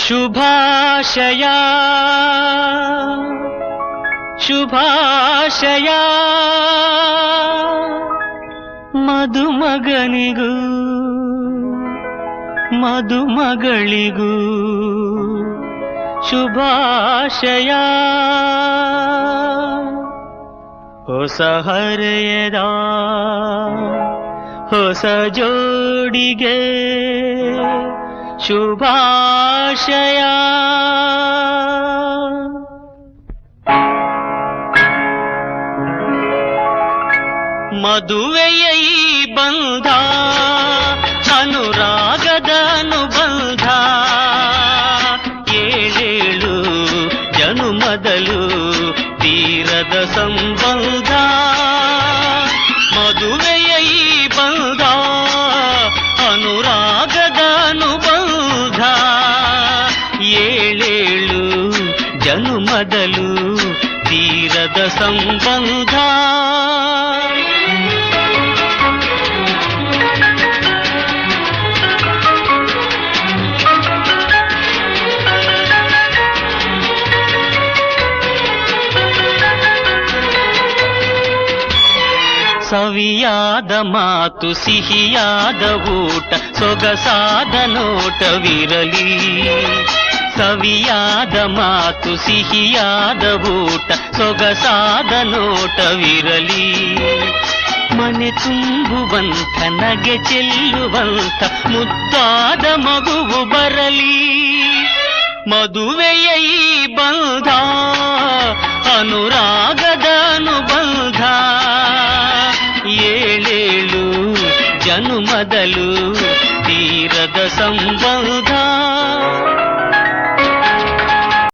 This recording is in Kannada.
ಶುಭಾಶಯ ಶುಭಾಶಯ ಮದುಮಗನಿಗೂ ಮದುಮಗಳಿಗೂ ಶುಭಾಶಯ. ಹೊಸ ಹರೆಯದ ಹೊಸ ಜೋಡಿಗೆ ಶುಭಾಶಯ. ಮದುವೆಯ ಈ ಬಂಧ ಅನುರಾಗದ ಅನುಬಂಧ, ಏಳೇಳು ಜನುಮದಲು ತೀರದ ಸಂಬಂಧ. ಮದುವೆಯ ಈ ಬಂಧ ಅನುರಾಗದ ಅನುಬಂಧ, ಏಳೇಳು ಜನುಮದಲು ತೀರದ ಸಂಬಂಧ. ಸವಿಯಾದ ಮಾತು ಸಿಹಿಯಾದ ಊಟ ಸೊಗಸಾದ ನೋಟವಿರಲಿ. ಸವಿಯಾದ ಮಾತು ಸಿಹಿಯಾದ ಊಟ ಸೊಗಸಾದ ನೋಟವಿರಲಿ. ಮನೆ ತುಂಬುವಂಥ ನಗೆ ಚೆಲ್ಲುವಂಥ ಮುದ್ದಾದ ಮಗುವು ಬರಲಿ. ಮದುವೆಯ ಈ ಬಂಧ ಅನುರಾಗದ ಅನುಬಂಧ, ಏಳೇಳು ಜನುಮದಲು ತೀರದ ಸಂಬಂಧ.